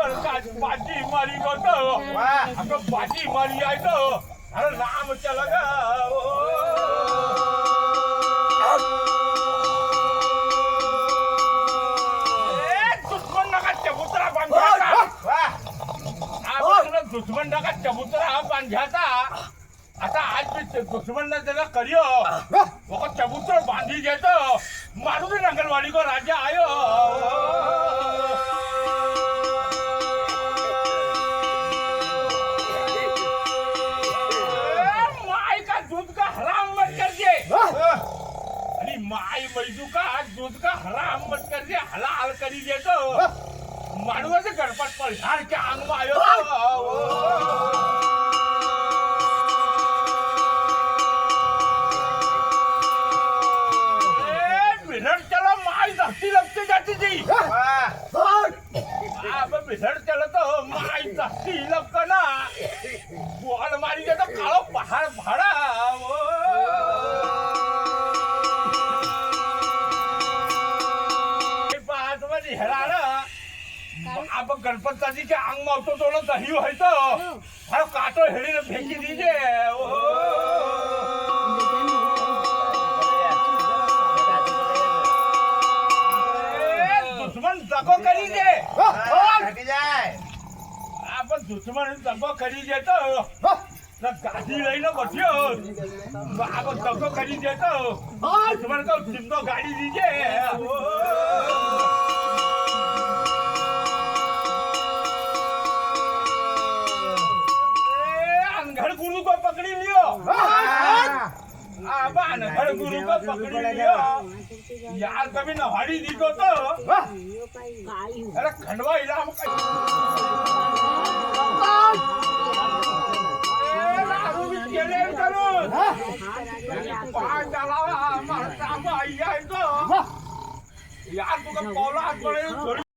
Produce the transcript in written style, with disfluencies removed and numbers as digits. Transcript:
बाजी मारी गो तो बाजी मारी आई तो अरे नाम चलगा दुश्मन नका चबुतरा बांधाचा दुश्मन नका चबुतरा बांधाचा आता आज मी दुश्मन ने त्याला करियो वो चबूतर बांधी देतो मारुती नगरवाड़ी को राजा आयो माई का दूध का हराम मत कर दे अरे माई मैदू का दूध का हराम मत कर दे हलाल करी देतो मानवाचे गणपत पलसार के अंग में आयो लगती जाती थी बिधड़ चलो तो माई दस्ती लपकना वो अलमारी के तो कालो पहाड़ भाड़ा बात में निहराना अब गणपति के अंग में तो दोनों दही है तो अरे काटो हेड़ी ने फेंकी दीजिए दगो करी दे आपण दुश्मन दगो करी देतो गाड़ी लईने बठियो आप दगो करी देतो दुश्मन को जिंदो गाड़ी दीजिए अनघड़ गुरु को पकड़ी लियो अब अनघड़ गुरु को पकड़ी लियो यार कभी नवाड़ी दी तो अरे खंडवा इलाम करो यार तुका पौला हात पडे